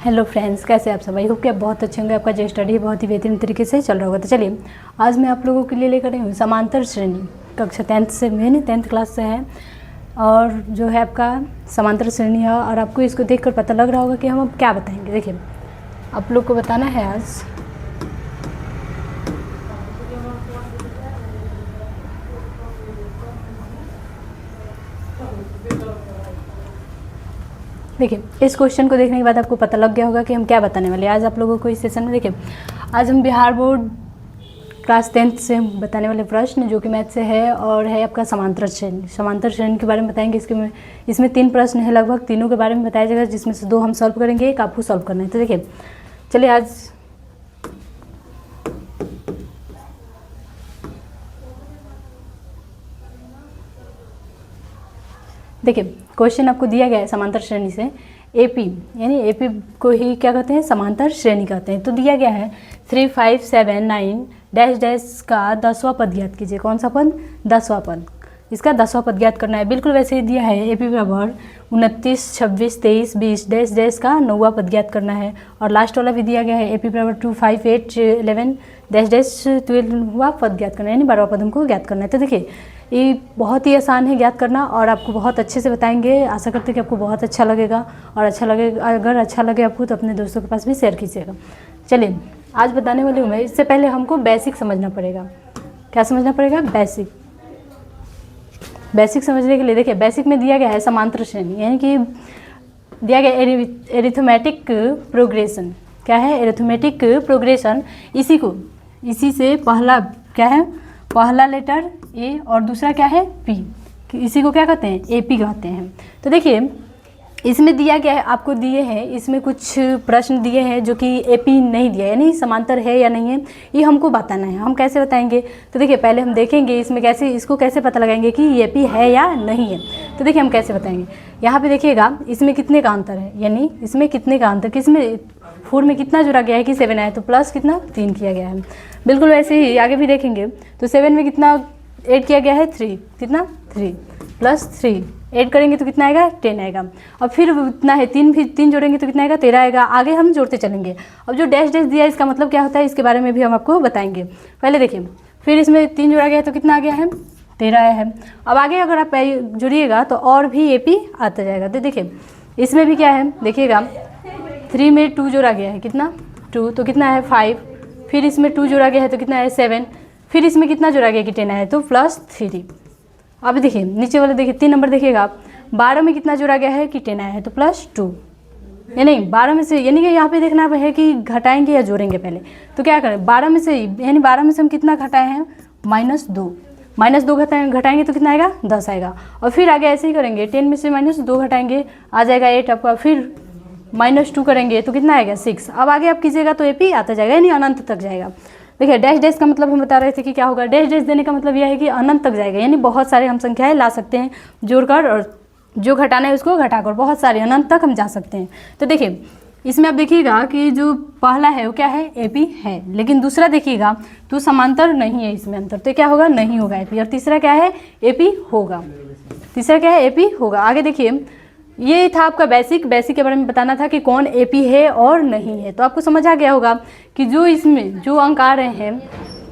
Hello friends, कैसे आप सब? आई होप कि आप बहुत अच्छे होंगे। आपका जो स्टडी बहुत ही बेहतरीन तरीके से चल रहा होगा। तो चलिए, आज मैं आप लोगों के लिए लेकर आई हूँ समांतर श्रेणी। कक्षा 10th से मैंने 10th क्लास से है और जो है आपका समांतर श्रेणी है। और आपको इसको देखकर पता लग रहा होगा कि हम अब क्या बताएंगे। देखिए, आप लोग को बताना है आज देखिए, इस क्वेश्चन को देखने के बाद आपको पता लग गया होगा कि हम क्या बताने वाले हैं आज आप लोगों को इस सेशन में। देखिए, आज हम बिहार बोर्ड क्लास 10th से बताने वाले प्रश्न जो कि मैथ से है और है आपका समांतर श्रेणी। समांतर श्रेणी के बारे में बताएंगे। इसमें 3 प्रश्न है, लगभग तीनों के बारे में बताया जाएगा, जिसमें से 2 हम सॉल्व करेंगे, एक आपको सॉल्व करना है। तो देखिए, चलिए आज देखिए, क्वेश्चन आपको दिया गया है समांतर श्रेणी से एपी, यानी एपी को ही क्या कहते हैं, समांतर श्रेणी कहते हैं। तो दिया गया है 3, 5, 7, 9 डैश डैश का 10वां पद ज्ञात कीजिए। कौन सा पद? 10वां पद। इसका 10वां पद ज्ञात करना है। बिल्कुल वैसे ही दिया है एपी बराबर 29, 26, 23, 20 डैश डैश का 9वां पद ज्ञात करना है। और लास्ट वाला भी दिया गया है एपी बराबर 2, 5, 8, 11 डैश डैश 12वां पद ज्ञात करना है, यानी 12वां पद हमको ज्ञात करना है। तो देखिए, ये बहुत ही आसान है ज्ञात करना और आपको बहुत अच्छे से बताएंगे। आशा करते हैं कि आपको बहुत अच्छा लगेगा और अच्छा लगेगा। अगर अच्छा लगे आपको तो अपने दोस्तों के पास भी शेयर कीजिएगा। चलिए, आज बताने वाली हूँ मैं। इससे पहले हमको बेसिक समझना पड़ेगा। क्या समझना पड़ेगा? बेसिक समझने के लिए देखिए, बेसिक में दिया गया है समांतर श्रेणी, यानी कि दिया गया एरिथमेटिक प्रोग्रेशन। क्या है? Arithmetic progression. इसी से पहला क्या है? पहला लेटर ए और दूसरा क्या है? पी। इसी को क्या कहते हैं? एपी कहते हैं। तो देखिए, इसमें दिया गया है, आपको दिए हैं इसमें कुछ प्रश्न दिए हैं जो कि एपी नहीं दिया, यानी समांतर है या नहीं है, ये हमको बताना है। हम कैसे बताएंगे? तो देखिए, पहले हम देखेंगे इसको कैसे पता लगाएंगे कि ये एपी है या नहीं है। तो देखिए, हम कैसे बताएंगे। यहाँ पे देखिएगा, इसमें कितने का अंतर है, यानी इसमें कितने का अंतर, किसमें 4 में कितना जोड़ा गया है कि 7 आया, तो प्लस कितना 3 किया गया है। बिल्कुल वैसे ही आगे भी देखेंगे तो 7 में कितना ऐड किया गया है? 3। कितना? 3 प्लस 3 ऐड करेंगे तो कितना आएगा? 10 आएगा। और फिर इतना है 3 जोड़ेंगे तो कितना आएगा? 13 आएगा। आगे हम जोड़ते चलेंगे। अब जो डैश डैश दिया है इसका मतलब क्या होता है, इसके बारे में भी हम आपको बताएंगे। पहले देखिए, फिर इसमें 3 जोड़ा गया है तो कितना आ गया है? 13 आया है। अब आगे अगर आप जोड़िएगा तो और भी एपी आता जाएगा। तो देखिए, इसमें भी क्या है, देखिएगा 3 में 2 जोड़ा गया है, कितना? 2, तो कितना है? 5। फिर इसमें 2 जोड़ा गया है तो कितना है? 7। फिर इसमें कितना जोड़ा गया कि 10 है, तो प्लस 3। अब देखिए, नीचे वाले देखिए 3 नंबर देखिएगा आप, 12 में कितना जोड़ा गया है कि 10 आया है, तो प्लस 2। यानी 12 में से, यानी कि यहाँ पे देखना है कि घटाएंगे या जोड़ेंगे पहले। तो क्या करें, 12 में से, यानी 12 में से हम कितना घटाए हैं? -2। -2 घटाएंगे तो कितना आएगा? 10 आएगा। और फिर आगे ऐसे ही करेंगे, 10 में से -2 घटाएंगे, आ जाएगा 8 आपका। फिर -2 करेंगे तो कितना आएगा? 6। अब आगे आप कीजिएगा तो एपी आता जाएगा, यानी अनंत तक जाएगा। देखिए, डैश डैश का मतलब हम बता रहे थे कि क्या होगा। डैश डैश देने का मतलब यह है कि अनंत तक जाएगा, यानी बहुत सारे हम संख्याएं ला सकते हैं जोड़कर, और जो घटाना है उसको घटाकर बहुत सारे अनंत तक हम जा सकते हैं। तो देखिए, इसमें आप देखिएगा कि जो पहला है वो क्या है? एपी है। लेकिन दूसरा देखिएगा तो समांतर नहीं है, इसमें अंतर, तो क्या होगा? नहीं होगा एपी। और तीसरा क्या है? एपी होगा। तीसरा क्या है? एपी होगा। आगे देखिए, ये था आपका बेसिक के बारे में बताना था कि कौन एपी है और नहीं है। तो आपको समझ आ गया होगा कि जो इसमें जो अंक आ रहे हैं,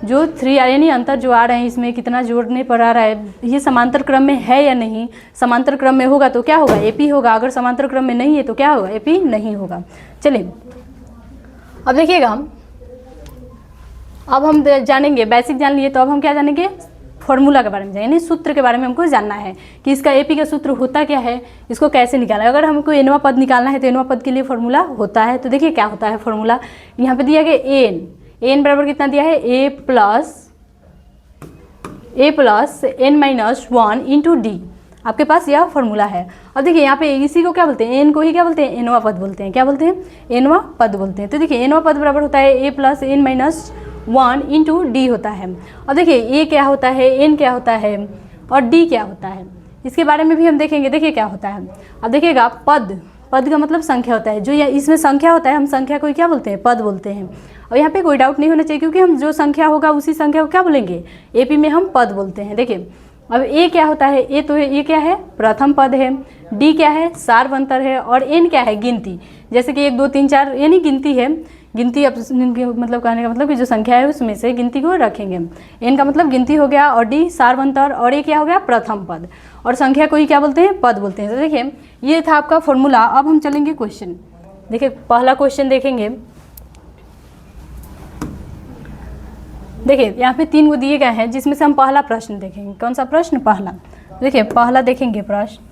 जो 3 यानी अंतर जो आ रहे हैं, इसमें कितना जोड़ने पर आ रहा है, ये समांतर क्रम में है या नहीं। समांतर क्रम में होगा तो क्या होगा? एपी होगा। अगर समांतर क्रम में नहीं है तो क्या होगा? एपी नहीं होगा। चलिए, अब देखिएगा, अब हम जानेंगे, बेसिक जान लिए तो अब हम क्या जानेंगे? फॉर्मूला के बारे में, यानी सूत्र के बारे में हमको जानना है कि इसका एपी का सूत्र होता क्या है, इसको कैसे निकालना है। अगर हमको एनवा पद निकालना है तो एनवा पद के लिए फॉर्मूला होता है। तो देखिए क्या होता है फॉर्मूला। यहाँ पे दिया गया एन बराबर कितना दिया है? ए प्लस n-1 इंटू डी। आपके पास यह फॉर्मूला है। अब देखिए, यहाँ पे इसी को क्या बोलते हैं? एन को ही क्या बोलते हैं? एनवा पद बोलते हैं। क्या बोलते हैं? एनवा पद बोलते हैं। तो देखिए, एनवा पद बराबर होता है a plus n-1 into D होता है। और देखिए, ए क्या होता है, एन क्या होता है और डी क्या होता है, इसके बारे में भी हम देखेंगे। देखिए क्या होता है। अब देखिएगा, पद का मतलब संख्या होता है। जो इसमें संख्या होता है, हम संख्या को क्या बोलते हैं? पद बोलते हैं। और यहाँ पे कोई डाउट नहीं होना चाहिए, क्योंकि हम जो संख्या होगा उसी संख्या को क्या बोलेंगे? एपी में हम पद बोलते हैं। देखिए, अब ए क्या होता है? ए तो ये क्या है? प्रथम पद है। डी क्या है? सार्वंतर है। और एन क्या है? गिनती। जैसे कि 1 2 3 4 यानी गिनती है, गिनती अब मतलब कहने का मतलब कि जो संख्या है उसमें से गिनती को रखेंगे। एन का मतलब गिनती हो गया, और डी सार्वंतर, और ए क्या हो गया प्रथम पद, और संख्या को ही क्या बोलते हैं पद बोलते हैं। तो देखिए ये था आपका फॉर्मूला। अब हम चलेंगे क्वेश्चन। देखिए पहला क्वेश्चन देखेंगे। देखिए यहाँ पे 3 को दिए गए हैं जिसमें से हम पहला प्रश्न देखेंगे। कौन सा प्रश्न? पहला। देखिए पहला देखेंगे प्रश्न।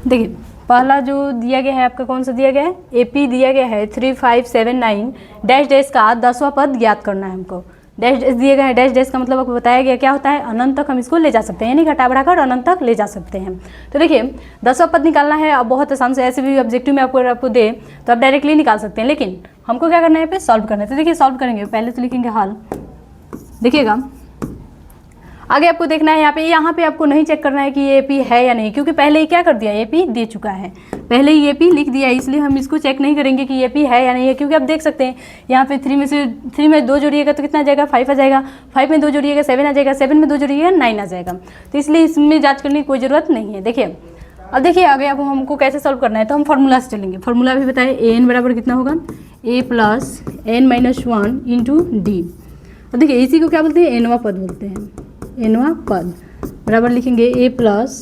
देखिए पहला जो दिया गया है आपका कौन सा दिया गया है? एपी दिया गया है 3579 डैश डैश का 10वां पद ज्ञात करना है हमको। डैश डैश दिए गए हैं, डैश डैश का मतलब आपको बताया गया क्या होता है? अनंत तक हम इसको ले जा सकते हैं, यानी घटा बढ़ा कर अनंत तक ले जा सकते हैं। तो देखिए 10वां पद निकालना है। अब बहुत आसान से, ऐसे भी ऑब्जेक्टिव में आपको दे तो आप डायरेक्टली निकाल सकते हैं, लेकिन हमको क्या करना है? यहाँ पे सॉल्व करना है। तो देखिए सॉल्व करेंगे, पहले तो लिखेंगे हल। देखिएगा आगे आपको देखना है, यहाँ पे आपको नहीं चेक करना है कि ये एपी है या नहीं, क्योंकि पहले ही क्या कर दिया? एपी दे चुका है, पहले ही एपी लिख दिया, इसलिए हम इसको चेक नहीं करेंगे कि एपी है या नहीं है। क्योंकि आप देख सकते हैं यहाँ पे 3 में 2 जोड़िएगा तो कितना आ जाएगा? 5 आ जाएगा, 5 में 2 जोड़िएगा 7 आ जाएगा, 7 में 2 जोड़िएगा 9 आ जाएगा। तो इसलिए इसमें जाँच करने की कोई ज़रूरत नहीं है। देखिए अब देखिए आगे अब हमको कैसे सॉल्व करना है, तो हम फार्मूला से चलेंगे। फार्मूला भी बताए, एन बराबर कितना होगा? A plus N minus 1 into D. और देखिए इसी को क्या बोलते हैं? एनवा पद बोलते हैं, एनवा पद बराबर लिखेंगे A plus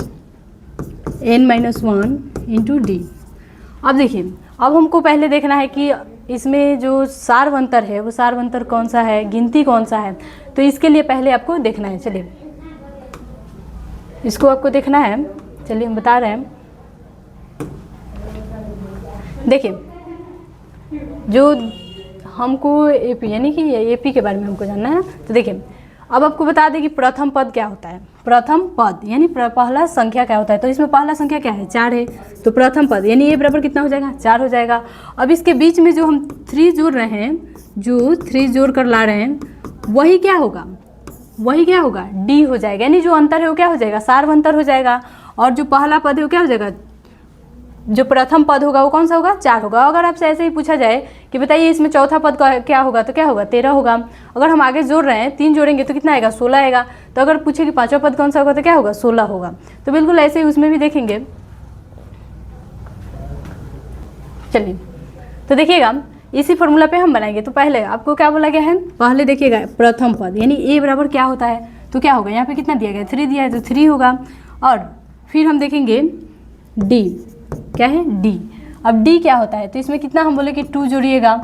N minus 1 into D. अब देखिए अब हमको पहले देखना है कि इसमें जो सार्वंतर है वो सार्वंतर कौन सा है, गिनती कौन सा है। तो इसके लिए पहले आपको देखना है, चलिए इसको आपको देखना है, चलिए हम बता रहे हैं। देखिए जो हमको एपी यानी कि एपी के बारे में हमको जानना है। तो देखिए अब आपको बता दें कि प्रथम पद क्या होता है। प्रथम पद यानी पहला संख्या क्या होता है। तो इसमें पहला संख्या क्या है? 4 है। तो प्रथम पद यानी ए बराबर कितना हो जाएगा? 4 हो जाएगा। अब इसके बीच में जो हम 3 जोड़ रहे हैं, जो 3 जोड़ कर ला रहे हैं, वही क्या होगा? वही क्या होगा? डी हो जाएगा। यानी जो अंतर है वो क्या हो जाएगा? सार्वंतर हो जाएगा। और जो पहला पद है वो क्या हो जाएगा? जो प्रथम पद होगा वो कौन सा होगा? 4 होगा। अगर आपसे ऐसे ही पूछा जाए कि बताइए इसमें चौथा पद का क्या होगा, तो क्या होगा? 13 होगा। अगर हम आगे जोड़ रहे हैं, 3 जोड़ेंगे तो कितना आएगा? 16 आएगा। तो अगर पूछे कि पांचवा पद कौन सा होगा तो क्या होगा? 16 होगा। तो बिल्कुल ऐसे ही उसमें भी देखेंगे। चलिए तो देखिएगा इसी फॉर्मूला पे हम बनाएंगे। तो पहले आपको क्या बोला गया है? पहले देखिएगा प्रथम पद यानी ए बराबर क्या होता है, तो क्या होगा? यहाँ पे कितना दिया गया है? 3 दिया है, तो 3 होगा। और फिर हम देखेंगे डी क्या है? डी। अब डी क्या होता है? तो इसमें कितना हम बोले कि 2 जोड़िएगा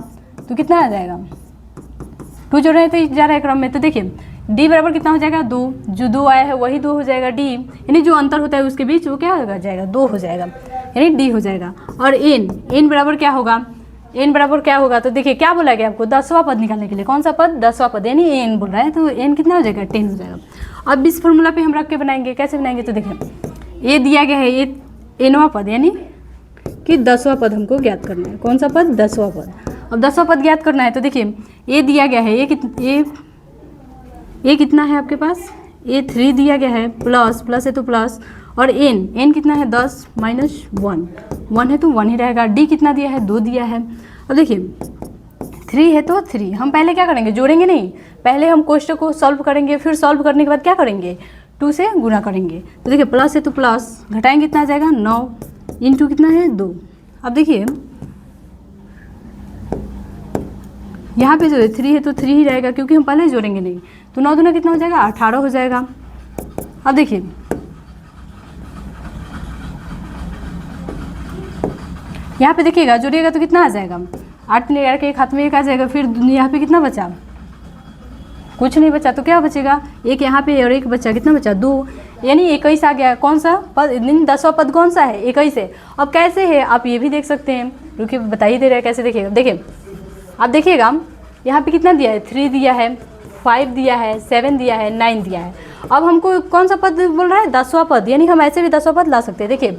तो कितना आ जाएगा? 2 जोड़ रहे हैं तो जा रहा है क्रम में। तो देखिए डी बराबर कितना हो जाएगा? 2। जो 2 आया है वही 2 हो जाएगा डी, यानी जो अंतर होता है उसके बीच वो क्या हो जाएगा? 2 हो जाएगा, यानी डी हो जाएगा। और एन बराबर क्या होगा? एन बराबर क्या होगा? तो देखिए क्या बोला गया आपको? 10वां पद निकालने के लिए। कौन सा पद? 10वां पद, यानी एन बोल रहा है, तो एन कितना हो जाएगा? 10 हो जाएगा। अब इस फॉर्मूला पे हम रख के बनाएंगे। कैसे बनाएंगे? तो देखिए ए दिया गया है, ये एनवा पद यानी कि 10वां पद हमको ज्ञात करना है। कौन सा पद? 10वां पद। अब 10वां पद ज्ञात करना है तो देखिए ए दिया गया है, ए कितना है आपके पास? ए 3 दिया गया है, प्लस है तो प्लस, और एन कितना है? 10 माइनस 1 है तो 1 ही रहेगा। डी कितना दिया है? 2 दिया है। अब देखिए 3 है तो 3, हम पहले क्या करेंगे? जोड़ेंगे नहीं, पहले हम क्वेश्चन को सॉल्व करेंगे, फिर सॉल्व करने के बाद क्या करेंगे? 2 से गुना करेंगे। तो देखिए प्लस है तो प्लस, घटाएंगे कितना आ जाएगा? 9 इंटू कितना है? 2। अब देखिए यहाँ पे जो है 3 है तो 3 ही रहेगा, क्योंकि हम पहले जोड़ेंगे नहीं। तो 9 दूना कितना हो जाएगा? 18 हो जाएगा। अब देखिए यहाँ पे देखिएगा जोड़िएगा तो कितना आ जाएगा? 8 ले के एक हाथ में 1 आ जाएगा। फिर यहाँ पे कितना बचा? कुछ नहीं बचा। तो क्या बचेगा? एक यहाँ पे और एक बचा, कितना बचा? 2, यानी 21 आ गया। कौन सा पद? 10वां पद कौन सा है? 21 है। अब कैसे है आप ये भी देख सकते हैं, रुकिए बता ही दे रहे हैं कैसे। देखिएगा, देखिए आप देखिएगा यहाँ पे कितना दिया है? 3 दिया है, 5 दिया है, 7 दिया है, 9 दिया है। अब हमको कौन सा पद बोल रहा है? 10वां पद, यानी हम ऐसे भी 10वां पद ला सकते हैं। देखिए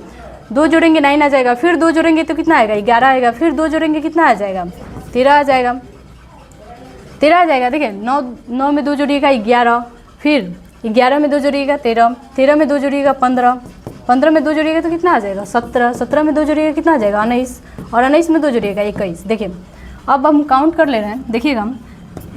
2 जोड़ेंगे 9 आ जाएगा, फिर 2 जोड़ेंगे तो कितना आएगा? 11 आएगा, फिर 2 जोड़ेंगे कितना आ जाएगा? 13 आ जाएगा। 13 आ जाएगा। देखिए 9 में 2 जोड़िएगा 11, फिर 11 में 2 जोड़िएगा 13, 13 में 2 जोड़िएगा 15, 15 में 2 जोड़िएगा तो कितना आ जाएगा 17, 17 में 2 जोड़िएगा कितना आ जाएगा 19, और 19 में 2 जोड़िएगा 21। देखिए अब हम काउंट कर ले रहे हैं, देखिएगा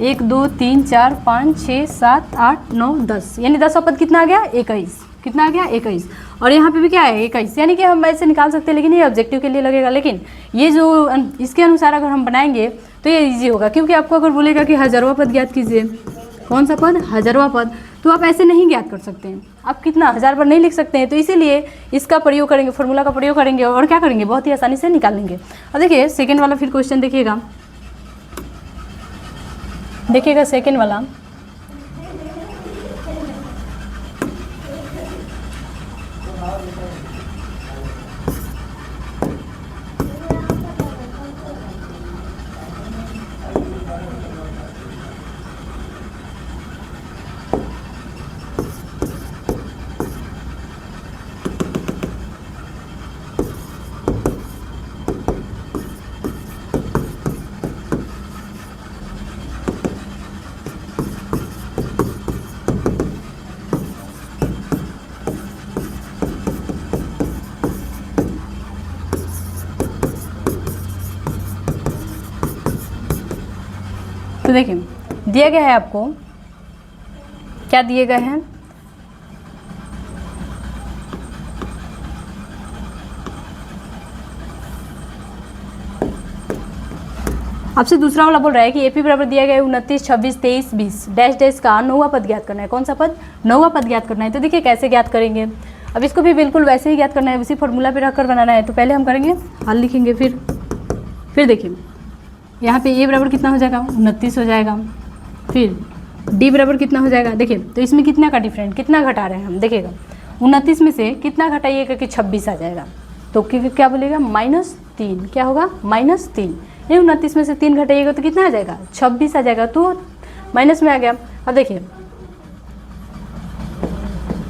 1 2 3 4 5 6 7 8 9 10, यानी 10वां पद कितना आ गया 21, कितना आ गया 21। और यहाँ पे भी क्या है 21, यानी कि हम ऐसे निकाल सकते हैं, लेकिन ये ऑब्जेक्टिव के लिए लगेगा। लेकिन ये जो इसके अनुसार अगर हम बनाएंगे तो ये इजी होगा, क्योंकि आपको अगर बोलेगा कि 1000वां पद ज्ञात कीजिए, कौन सा पद 1000वां पद, तो आप ऐसे नहीं ज्ञात कर सकते हैं, आप कितना 1000 पर नहीं लिख सकते हैं। तो इसीलिए इसका प्रयोग करेंगे, फॉर्मूला का प्रयोग करेंगे और क्या करेंगे, बहुत ही आसानी से निकाल लेंगे। अब देखिए सेकेंड वाला फिर क्वेश्चन देखिएगा, देखिएगा सेकेंड वाला। तो देखिए दिया गया है आपको, क्या दिए गए हैं, आपसे दूसरा वाला बोल रहा है कि एपी बराबर दिया गया है 29 26 23 20 डैश डैश का 9वां पद ज्ञात करना है। कौन सा पद, 9वां पद ज्ञात करना है। तो देखिए कैसे ज्ञात करेंगे, अब इसको भी बिल्कुल वैसे ही ज्ञात करना है, उसी फॉर्मूला पे रखकर बनाना है। तो पहले हम करेंगे हल लिखेंगे, फिर देखिए यहाँ पे ए बराबर कितना हो जाएगा 29 हो जाएगा, फिर डी बराबर कितना हो जाएगा। देखिए तो इसमें कितना का डिफरेंट, कितना घटा रहे हैं हम, देखिएगा 29 में से कितना घटाइएगा कि 26 आ जाएगा, तो क्या बोलेगा -3, क्या होगा -3, ये 29 में से 3 घटाइएगा तो कितना आ जाएगा 26 आ जाएगा, तो माइनस में आ गया। अब देखिए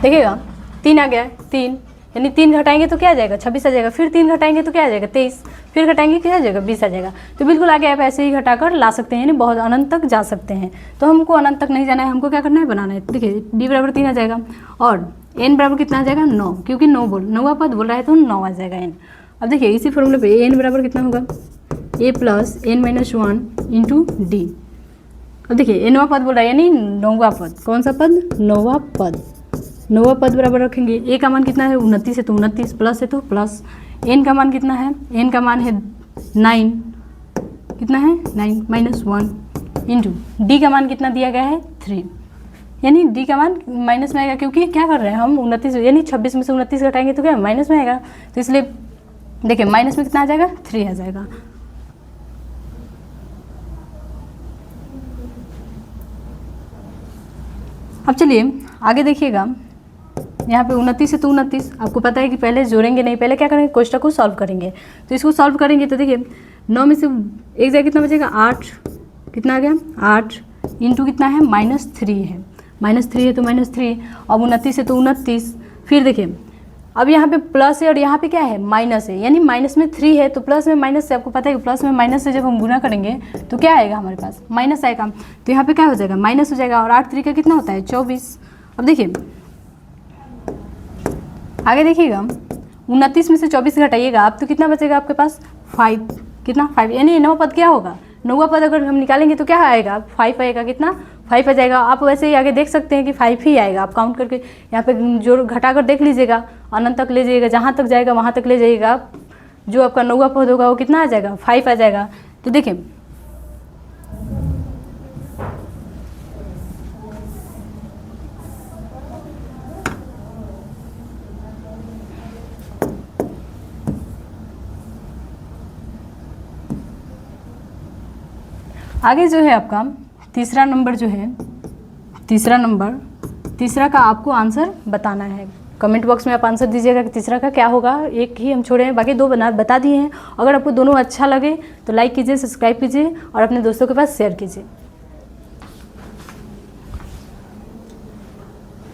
देखिएगा 3 आ गया, 3 यानी 3 घटाएंगे तो क्या आ जाएगा 26 आ जाएगा, फिर 3 घटाएंगे तो क्या आ जाएगा 23, फिर घटाएंगे क्या आ जाएगा 20 आ जाएगा। तो बिल्कुल आगे आप ऐसे ही घटाकर ला सकते हैं, यानी बहुत अनंत तक जा सकते हैं। तो हमको अनंत तक नहीं जाना है, हमको क्या करना है, बनाना है। देखिए डी बराबर 3 आ जाएगा और एन बराबर कितना आ जाएगा 9, क्योंकि 9वां पद बोल रहा है तो 9 आ जाएगा एन। अब देखिए इसी फॉर्मूले पे एन बराबर कितना होगा a + n-1 इंटू डी। अब देखिए 9वां पद बोल रहा है, यानी 9वां पद, कौन सा पद 9वां पद, 9वां पद बराबर रखेंगे। ए का मान कितना है 29 है तो 29, प्लस है तो प्लस, एन का मान कितना है, एन का मान है 9, कितना है 9 -1 इंटू डी का मान कितना दिया गया है 3, यानी डी का मान माइनस में आएगा, क्योंकि क्या कर रहे हैं हम 29 यानी 26 में से 29 घटाएंगे तो क्या माइनस में आएगा। तो इसलिए देखिए माइनस में कितना आ जाएगा 3 आ जाएगा। अब चलिए आगे देखिएगा, यहाँ पे 29 है तो 29, आपको पता है कि पहले जोड़ेंगे नहीं, पहले क्या करेंगे क्वेश्चन को सॉल्व करेंगे। तो इसको सॉल्व करेंगे तो देखिए 9 में से एक जगह कितना बचेगा 8, कितना आ गया 8 इंटू कितना है -3 है, -3 है तो -3, अब 29 है तो 29, फिर देखिए अब यहाँ पे प्लस है और यहाँ पे क्या है माइनस है, यानी माइनस में 3 है तो प्लस में माइनस से, आपको पता है कि प्लस में माइनस से जब हम गुना करेंगे तो क्या आएगा हमारे पास माइनस आएगा। तो यहाँ पे क्या हो जाएगा माइनस हो जाएगा, और 8 3 का कितना होता है 24। अब देखिए आगे देखिएगा 29 में से 24 घटाइएगा आप तो कितना बचेगा आपके पास 5, कितना 5, यानी 9वां पद क्या होगा, 9वां पद अगर हम निकालेंगे तो क्या आएगा 5 आएगा, कितना 5 आ जाएगा। आप वैसे ही आगे देख सकते हैं कि 5 ही आएगा, आप काउंट करके यहाँ पे जो घटा कर देख लीजिएगा, अनंत तक ले जाइएगा, जहाँ तक जाएगा वहाँ तक ले जाइएगा, जो आपका 9वां पद होगा वो कितना आ जाएगा 5 आ जाएगा। तो देखिए आगे जो है आपका तीसरा नंबर जो है, तीसरा का आपको आंसर बताना है। कमेंट बॉक्स में आप आंसर दीजिएगा कि तीसरा का क्या होगा। एक ही हम छोड़े हैं, बाकी 2 बता दिए हैं। अगर आपको दोनों अच्छा लगे तो लाइक कीजिए, सब्सक्राइब कीजिए और अपने दोस्तों के पास शेयर कीजिए।